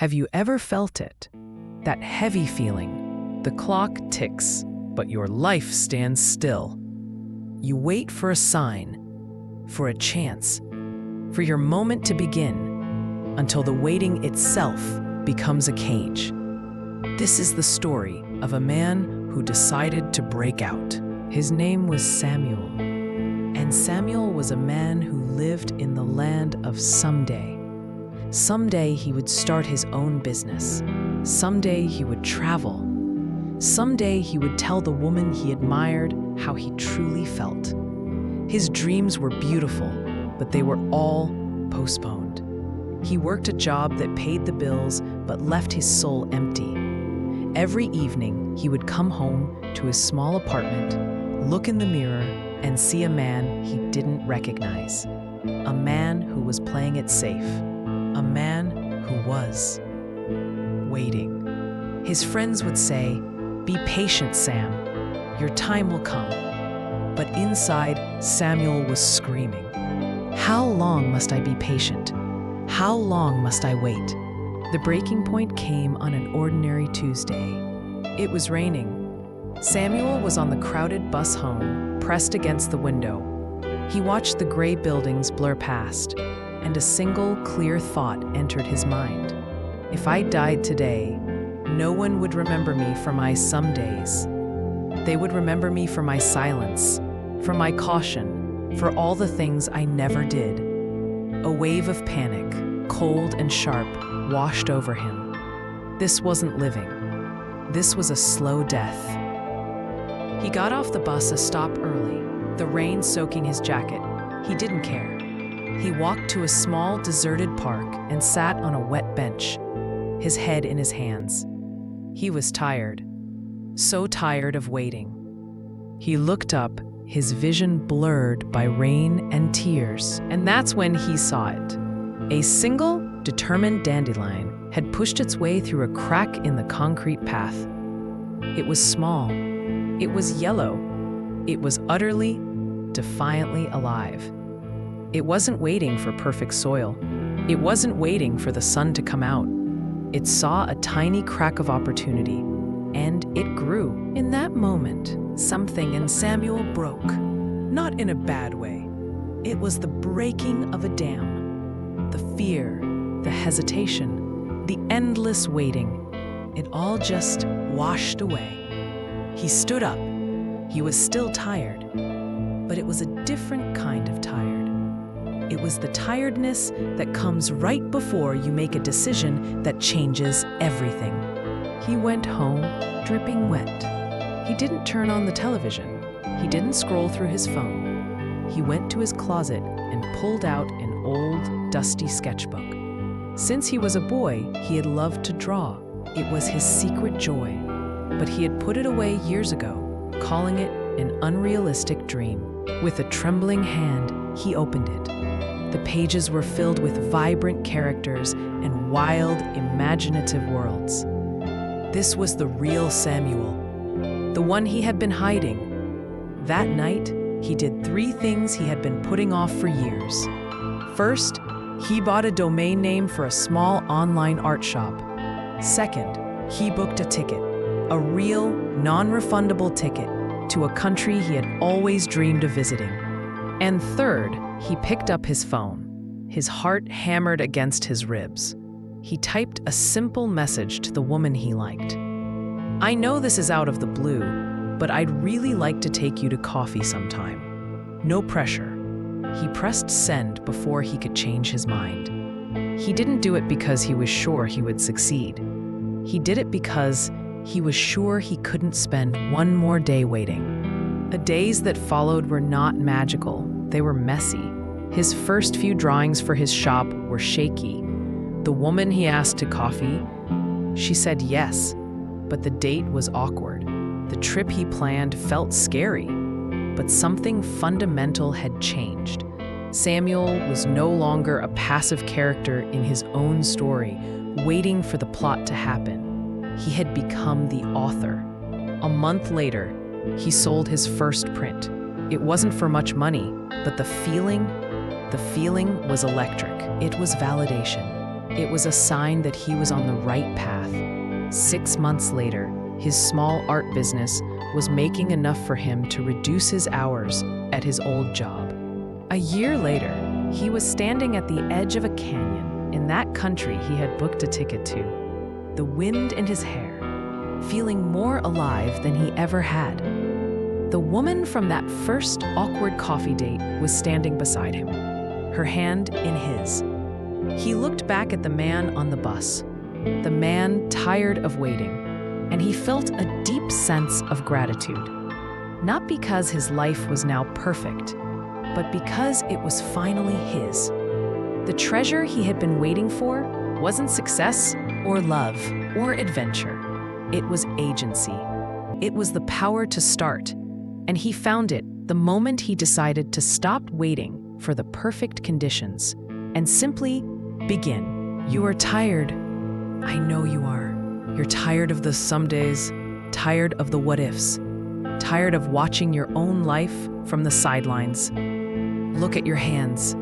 Have you ever felt it? That heavy feeling. The clock ticks, but your life stands still. You wait for a sign, for a chance, for your moment to begin, until the waiting itself becomes a cage. This is the story of a man who decided to break out. His name was Samuel, and Samuel was a man who lived in the land of someday. Someday he would start his own business. Someday he would travel. Someday he would tell the woman he admired how he truly felt. His dreams were beautiful, but they were all postponed. He worked a job that paid the bills but left his soul empty. Every evening, he would come home to his small apartment, look in the mirror, and see a man he didn't recognize. A man who was playing it safe. A man who was waiting. His friends would say, "Be patient, Sam. Your time will come." But inside, Samuel was screaming, "How long must I be patient? How long must I wait?" The breaking point came on an ordinary Tuesday. It was raining. Samuel was on the crowded bus home, pressed against the window. He watched the gray buildings blur past, and a single clear thought entered his mind. If I died today, no one would remember me for my some days. They would remember me for my silence, for my caution, for all the things I never did. A wave of panic, cold and sharp, washed over him. This wasn't living. This was a slow death. He got off the bus a stop early, the rain soaking his jacket. He didn't care. He walked to a small, deserted park and sat on a wet bench, his head in his hands. He was tired, so tired of waiting. He looked up, his vision blurred by rain and tears, and that's when he saw it. A single, determined dandelion had pushed its way through a crack in the concrete path. It was small. It was yellow. It was utterly, defiantly alive. It wasn't waiting for perfect soil. It wasn't waiting for the sun to come out. It saw a tiny crack of opportunity, and it grew. In that moment, something in Samuel broke. Not in a bad way. It was the breaking of a dam. The fear, the hesitation, the endless waiting, it all just washed away. He stood up. He was still tired, but it was a different kind of tired. It was the tiredness that comes right before you make a decision that changes everything. He went home, dripping wet. He didn't turn on the television. He didn't scroll through his phone. He went to his closet and pulled out an old, dusty sketchbook. Since he was a boy, he had loved to draw. It was his secret joy. But he had put it away years ago, calling it an unrealistic dream. With a trembling hand, he opened it. The pages were filled with vibrant characters and wild, imaginative worlds. This was the real Samuel, the one he had been hiding. That night, he did 3 things he had been putting off for years. First, he bought a domain name for a small online art shop. Second, he booked a ticket, a real, non-refundable ticket to a country he had always dreamed of visiting. And third, he picked up his phone, his heart hammered against his ribs. He typed a simple message to the woman he liked. "I know this is out of the blue, but I'd really like to take you to coffee sometime. No pressure." He pressed send before he could change his mind. He didn't do it because he was sure he would succeed. He did it because he was sure he couldn't spend one more day waiting. The days that followed were not magical. They were messy. His first few drawings for his shop were shaky. The woman he asked to coffee, she said yes, but the date was awkward. The trip he planned felt scary, but something fundamental had changed. Samuel was no longer a passive character in his own story, waiting for the plot to happen. He had become the author. A month later, he sold his first print. It wasn't for much money, but the feeling was electric. It was validation. It was a sign that he was on the right path. 6 months later, his small art business was making enough for him to reduce his hours at his old job. A year later, he was standing at the edge of a canyon in that country he had booked a ticket to, the wind in his hair, feeling more alive than he ever had. The woman from that first awkward coffee date was standing beside him, her hand in his. He looked back at the man on the bus, the man tired of waiting, and he felt a deep sense of gratitude. Not because his life was now perfect, but because it was finally his. The treasure he had been waiting for wasn't success or love or adventure. It was agency. It was the power to start, and he found it the moment he decided to stop waiting for the perfect conditions and simply begin. You are tired. I know you are. You're tired of the some days, tired of the what ifs, tired of watching your own life from the sidelines. Look at your hands.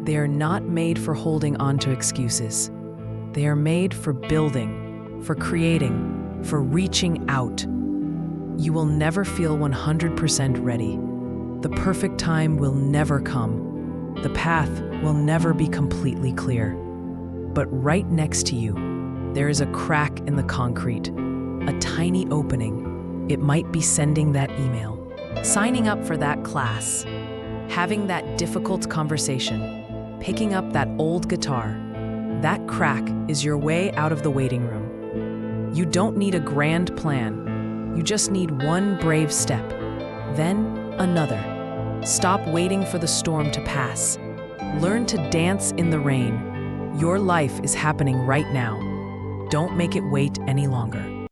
They are not made for holding on to excuses. They are made for building, for creating, for reaching out. You will never feel 100% ready. The perfect time will never come. The path will never be completely clear. But right next to you, there is a crack in the concrete, a tiny opening. It might be sending that email, signing up for that class, having that difficult conversation, picking up that old guitar. That crack is your way out of the waiting room. You don't need a grand plan. You just need one brave step, then another. Stop waiting for the storm to pass. Learn to dance in the rain. Your life is happening right now. Don't make it wait any longer.